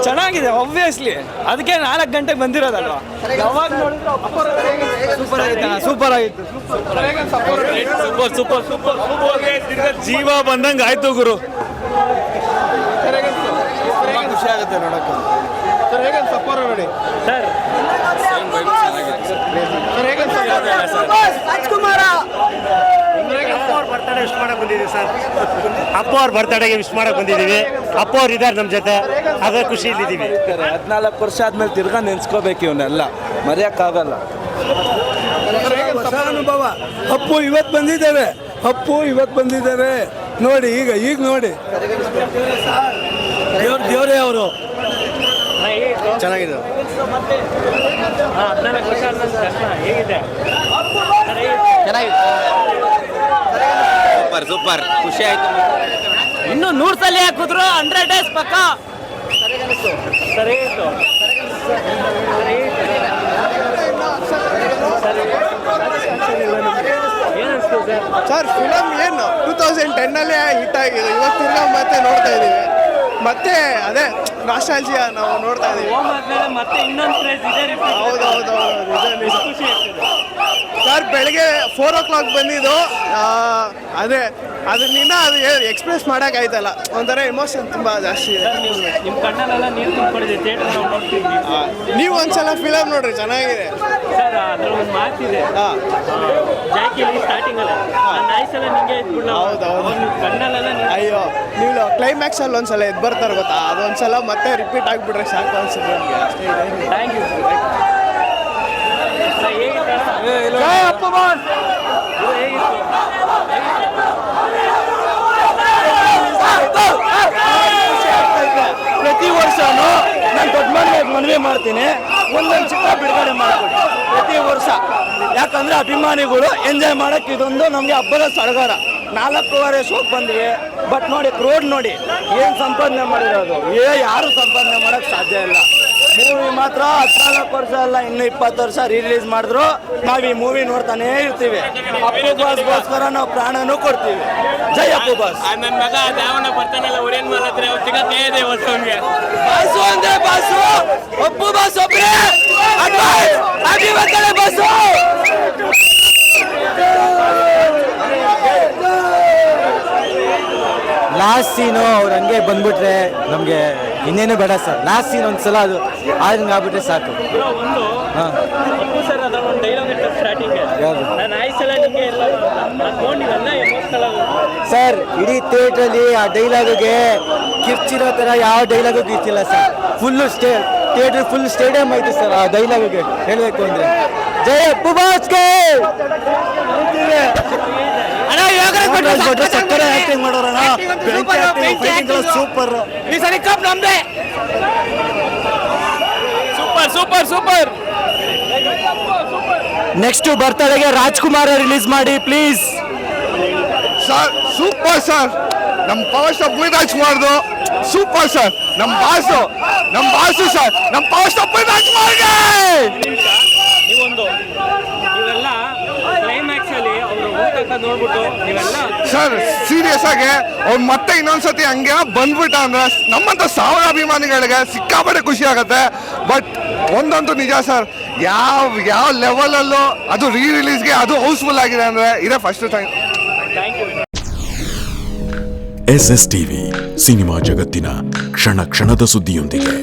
ಚೆನ್ನಾಗಿದೆ ಆಬ್ವಿಯಸ್ಲಿ, ಅದಕ್ಕೆ 4 ಗಂಟೆಗೆ ಬಂದಿರೋದಲ್ವಾ. ಯಾವಾಗ ನೋಡಿದ್ರು ಸೂಪರ್ ಆಗಿತ್ತು, ಸೂಪರ್ ಆಗಿತ್ತು, ಸೂಪರ್ ಸೂಪರ್ ಸೂಪರ್. ಜೀವ ಬಂದಂಗೆ ಆಯ್ತು ಗುರು. ಖುಷಿ ಆಗುತ್ತೆ ನೋಡಕ್ಕೆ ಸರ್. ಹೇಗೆ ಸೂಪರ್ ನೋಡಿ ಸರ್. ರಾಜ್ಕುಮಾರ ಬರ್ತಡೇ ವಿಶ್ ಮಾಡಕ್ ಬಂದಿದ್ದೀವಿ ಸರ್. ಅಪ್ಪ ಅವ್ರ ಬರ್ತಡೇಗೆ ವಿಶ್ ಮಾಡಕ್ ಬಂದಿದ್ದೀವಿ. ಅಪ್ಪ ಅವ್ರು ಇದ್ದಾರೆ ನಮ್ಮ ಜೊತೆ, ಅದೇ ಖುಷಿಯಲ್ಲಿದ್ದೀವಿ. 14 ವರ್ಷ ಆದ್ಮೇಲೆ ತಿರ್ಗಾ ನೆನ್ಸ್ಕೋಬೇಕು, ಇವನ್ನೆಲ್ಲ ಮರೆಯೋಕ್ಕಾಗಲ್ಲ. ಅನುಭವ. ಅಪ್ಪು ಇವತ್ತು ಬಂದಿದ್ದೇವೆ ನೋಡಿ. ಈಗ ನೋಡಿ ದೇವರೇ ಅವರು ಚೆನ್ನಾಗಿದೆ. 14 ವರ್ಷ ಹೇಗಿದೆ? ಸೂಪರ್ ಖುಷಿ ಆಯ್ತು. ಇನ್ನು 100 ಸಲ ಹಾಕಿದ್ರು 100 ಡೇಸ್ ಪಕ್ಕ. ಸರ್ ಫಿಲಮ್ ಏನು 2010 ಹಿಟ್ ಆಗಿದೆ. ಇವತ್ತು ಮತ್ತೆ ನೋಡ್ತಾ ಇದ್ದೀವಿ. ಮತ್ತೆ ಅದೇ ನಾಸ್ಟಾಲ್ಜಿಯಾ ನಾವು ನೋಡ್ತಾ ಇದ್ದೀವಿ. ಮತ್ತೆ ಇನ್ನೊಂದು ಹೌದು ಸರ್. ಬೆಳಗ್ಗೆ 4 o'clock ಬಂದಿದ್ದು. ಅದೇ ಅದನ್ನ ಅದು ಎಕ್ಸ್ಪ್ರೆಸ್ ಮಾಡೋಕ್ಕಾಯ್ತಲ್ಲ, ಒಂಥರ ಎಮೋಷನ್ ತುಂಬ ಜಾಸ್ತಿ ಇದೆ. ನಿಮ್ಮ ಕಣ್ಣಲ್ಲೆಲ್ಲ ನೀರು ತುಂಬಿಕೊಂಡಿದೆ. ಥಿಯೇಟರ್ ನಾವು ನೋಡ್ತೀವಿ. ನೀವು ಒಂದ್ಸಲ ಫಿಲಮ್ ನೋಡ್ರಿ, ಚೆನ್ನಾಗಿದೆ ಸರ್. ಅದ್ರ ಒಂದು ಮಾತಿದೆ, ಜಾಕಿಲಿ ಸ್ಟಾರ್ಟಿಂಗ್ ಅಲ್ಲ ನಾಯ್ಸಲ ನಿಂಗೆ ಇದ್ಬಿಡ. ಹೌದು ಕಣ್ಣಲ್ಲೆಲ್ಲ ಅಯ್ಯೋ, ನೀವು ಕ್ಲೈಮ್ಯಾಕ್ಸಲ್ಲಿ ಒಂದ್ಸಲ ಎದ್ದು ಬರ್ತಾರೆ ಗೊತ್ತಾ, ಅದೊಂದ್ಸಲ ಮತ್ತೆ ರಿಪೀಟ್ ಆಗಿಬಿಟ್ರೆ ಸಾಕು ಅನ್ಸುತ್ತೆ ನಮಗೆ. ಅಷ್ಟೇ ಇದೆ. Thank you. ಪ್ರತಿ ವರ್ಷನೂ ನಾನು ದೊಡ್ಡ ಮನವಿ ಮಾಡ್ತೀನಿ, ಒಂದೊಂದು ಚಿತ್ರ ಬಿಡುಗಡೆ ಮಾಡಿಕೊಡಿ ಪ್ರತಿ ವರ್ಷ. ಯಾಕಂದರೆ ಅಭಿಮಾನಿಗಳು ಎಂಜಾಯ್ ಮಾಡೋಕ್ಕೆ ಇದೊಂದು ನಮಗೆ ಹಬ್ಬದ ಸಡಗರ. 4:15 ಶೋಕ್ ಬಂದ್ವಿ. ಬಟ್ ನೋಡಿ ಕ್ರೋಡ್ ನೋಡಿ ಏನು ಸಂಪಾದನೆ ಮಾಡಿರೋದು. ಯಾರು ಸಂಪಾದನೆ ಮಾಡೋಕ್ಕೆ ಸಾಧ್ಯ ಇಲ್ಲ. ಮೂವಿ ಮಾತ್ರ 14 ವರ್ಷ ಅಲ್ಲ, ಇನ್ನು 20 ವರ್ಷ ರಿಲೀಸ್ ಮಾಡಿದ್ರು ನಾವು ಈ ಮೂವಿ ನೋಡ್ತಾನೇ ಇರ್ತೀವಿ. ಅಪ್ಪು ಬಾಸ್ಗೋಸ್ಕರ ನಾವು ಪ್ರಾಣನೂ ಕೊಡ್ತೀವಿ. ಜೈ ಅಪ್ಪು ಬಾಸ್. ನನ್ನ ಮಗ ದಾವಣ ಬರ್ತಾನಲ್ಲ, ಅವ್ರೇನ್ ಮಾಡಿದ್ರೆ ಅವ್ರು ಸಿಗಕ್ಕೆ ಇದೆ ಹೊಸವನ್ಗೆ. ಬಾಸು ಅಂದ್ರೆ ಬಾಸು, ಅಪ್ಪು ಬಾಸ್ ಒಬ್ರೆ ಬಾಸು. ಲಾಸ್ಟ್ ಸೀನು ಅವ್ರು ಹಂಗೆ ಬಂದ್ಬಿಟ್ರೆ ನಮಗೆ ಇನ್ನೇನು ಬೇಡ ಸರ್. ಲಾಸ್ಟ್ ಸೀನ್ ಒಂದ್ಸಲ ಅದು ಆದಂಗೆ ಆಗ್ಬಿಟ್ರೆ ಸಾಕು. ಹಾಂ ಸರ್, ಅದ್ರ ಒಂದು ಡೈಲಾಗ್ ಇತ್ತು ಸ್ಟಾರ್ಟಿಂಗ್, ನಾನು ಆಯ್ಸಲ್ಲ ನಿಮಗೆ ಎಲ್ಲ ನೀವೆಲ್ಲ ಎಮೋಷನಲ್. ಸರ್, ಇಡೀ ಥಿಯೇಟ್ರಲ್ಲಿ ಆ ಡೈಲಾಗಿಗೆ ಕಿರ್ಚಿರೋ ಥರ ಯಾವ ಡೈಲಾಗು ಕಿರ್ಚಿಲ್ಲ sir. Full theatre full stadium ಐತೆ ಸರ್ ಆ ಡೈಲಾಗಿಗೆ ಹೇಳಬೇಕು ಅಂದರೆ. ಜೈ ಅಪ್ಪು ಬಾಸ್ಗೆ. ಸಕ್ಕರೆ ಆಕ್ಟಿಂಗ್ ಮಾಡೋರಣ, ಸೂಪರ್. ಈ ಸರಿ ಕಪ್ ನಮ್ದೆ. Super super super. ನೆಕ್ಸ್ಟ್ ಬರ್ತಡೆಗೆ ರಾಜ್ಕುಮಾರ್ ರಿಲೀಸ್ ಮಾಡಿ ಪ್ಲೀಸ್ ಸರ್. Super sir. ನಮ್ಮ ಪವರ್ ಸ್ಟಾರ್ ಪುನೀತ್ ರಾಜ್ಕುಮಾರ್ದು ಸೂಪರ್ ಸರ್. ನಮ್ಮ ಬಾಸು ಸರ್. ನಮ್ಮ ಪವರ್ ಸ್ಟಾರ್ ಪುನೀತ್ ರಾಜ್ಕುಮಾರ್ಗೆ. ನೀವೆಲ್ಲ ಕ್ಲೈಮ್ಯಾಕ್ಸ್ ಅಲ್ಲಿ ಅವರು ನೋಡ್ಬಿಟ್ಟು ನೀವೆಲ್ಲ ಸರ್ ಸೀರಿಯಸ್ ಆಗಿ ಅವ್ರು ಮತ್ತೆ ಇನ್ನೊಂದ್ಸತಿ ಹಂಗೆ ಬಂದ್ಬಿಟ್ಟ ಅಂದ್ರೆ ನಮ್ಮಂತ 1000 ಅಭಿಮಾನಿಗಳಿಗೆ ಸಿಕ್ಕಾಪಟ್ಟೆ ಖುಷಿ ಆಗುತ್ತೆ. ಬಟ್ ಒಂದಂತೂ ನಿಜ ಸರ್, ಯಾವ ಲೆವೆಲಲ್ಲೂ ಅದು ರಿಲೀಸ್ಗೆ ಅದು ಹೌಸ್ಫುಲ್ ಆಗಿದೆ ಅಂದ್ರೆ ಇದೇ first time. SS TV cinema ಜಗತ್ತಿನ ಕ್ಷಣ ಕ್ಷಣದ ಸುದ್ದಿಯೊಂದಿಗೆ.